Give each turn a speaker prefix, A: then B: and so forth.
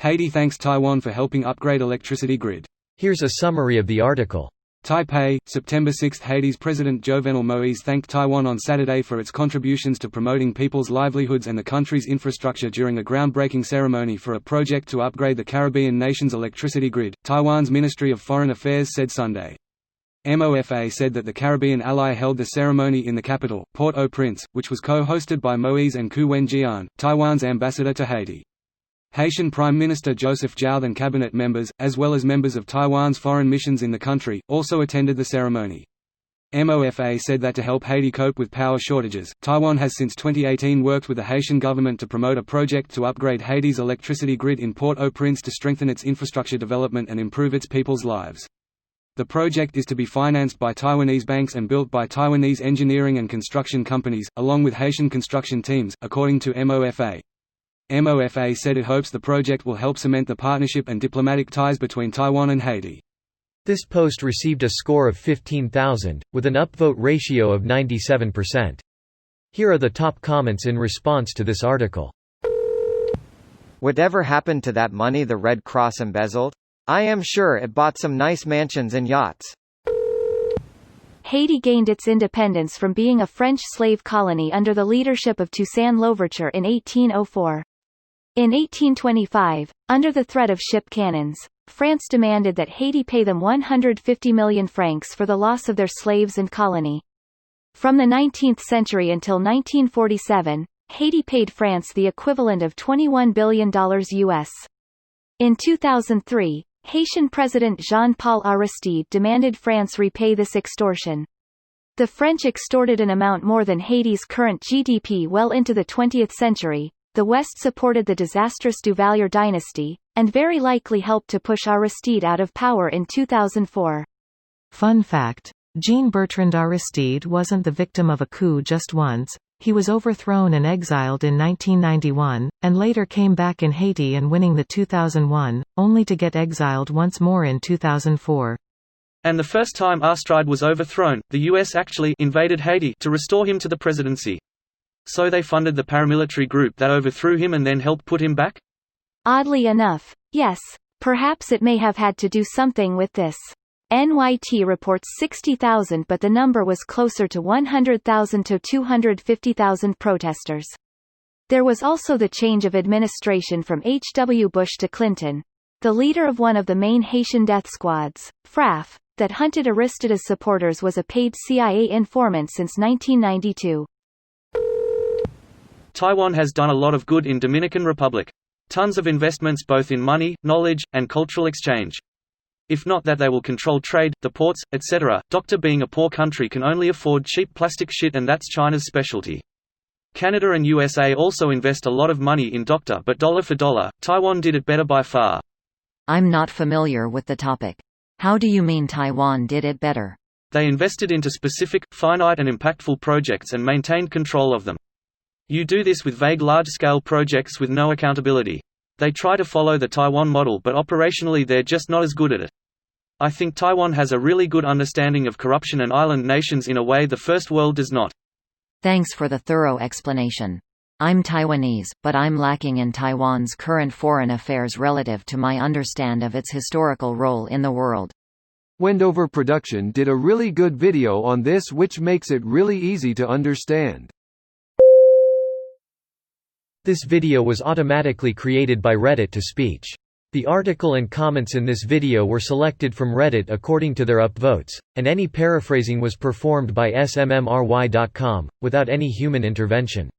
A: Haiti thanks Taiwan for helping upgrade electricity grid.
B: Here's a summary of the article.
A: Taipei, September 6. Haiti's President Jovenel Moïse thanked Taiwan on Saturday for its contributions to promoting people's livelihoods and the country's infrastructure during a groundbreaking ceremony for a project to upgrade the Caribbean nation's electricity grid, Taiwan's Ministry of Foreign Affairs said Sunday. MOFA said that the Caribbean ally held the ceremony in the capital, Port-au-Prince, which was co-hosted by Moïse and Koo Wen-jian, Taiwan's ambassador to Haiti. Haitian Prime Minister Joseph Jout and cabinet members, as well as members of Taiwan's foreign missions in the country, also attended the ceremony. MOFA said that to help Haiti cope with power shortages, Taiwan has since 2018 worked with the Haitian government to promote a project to upgrade Haiti's electricity grid in Port-au-Prince to strengthen its infrastructure development and improve its people's lives. The project is to be financed by Taiwanese banks and built by Taiwanese engineering and construction companies, along with Haitian construction teams, according to MOFA. MOFA said it hopes the project will help cement the partnership and diplomatic ties between Taiwan and Haiti.
B: This post received a score of 15,000, with an upvote ratio of 97%. Here are the top comments in response to this article.
C: Whatever happened to that money the Red Cross embezzled? I am sure it bought some nice mansions and yachts.
D: Haiti gained its independence from being a French slave colony under the leadership of Toussaint Louverture in 1804. In 1825, under the threat of ship cannons, France demanded that Haiti pay them 150 million francs for the loss of their slaves and colony. From the 19th century until 1947, Haiti paid France the equivalent of $21 billion US. In 2003, Haitian President Jean-Paul Aristide demanded France repay this extortion. The French extorted an amount more than Haiti's current GDP well into the 20th century. The West supported the disastrous Duvalier dynasty, and very likely helped to push Aristide out of power in 2004.
E: Fun fact: Jean-Bertrand Aristide wasn't the victim of a coup just once. He was overthrown and exiled in 1991, and later came back in Haiti and winning the 2001, only to get exiled once more in 2004.
F: And the first time Aristide was overthrown, the US actually invaded Haiti to restore him to the presidency. So they funded the paramilitary group that overthrew him and then helped put him back?
D: Oddly enough, yes. Perhaps it may have had to do something with this. NYT reports 60,000, but the number was closer to 100,000 to 250,000 protesters. There was also the change of administration from H.W. Bush to Clinton. The leader of one of the main Haitian death squads, FRAF, that hunted Aristide's supporters was a paid CIA informant since 1992.
F: Taiwan has done a lot of good in Dominican Republic. Tons of investments both in money, knowledge, and cultural exchange. If not that they will control trade, the ports, etc. Doctor being a poor country can only afford cheap plastic shit, and that's China's specialty. Canada and USA also invest a lot of money in Doctor, but dollar for dollar, Taiwan did it better by far.
G: I'm not familiar with the topic. How do you mean Taiwan did it better?
F: They invested into specific, finite and impactful projects and maintained control of them. You do this with vague large-scale projects with no accountability. They try to follow the Taiwan model, but operationally they're just not as good at it. I think Taiwan has a really good understanding of corruption and island nations in a way the First World does not.
G: Thanks for the thorough explanation. I'm Taiwanese, but I'm lacking in Taiwan's current foreign affairs relative to my understand of its historical role in the world.
H: Wendover Production did a really good video on this, which makes it really easy to understand.
B: This video was automatically created by Reddit to speech. The article and comments in this video were selected from Reddit according to their upvotes, and any paraphrasing was performed by smmry.com, without any human intervention.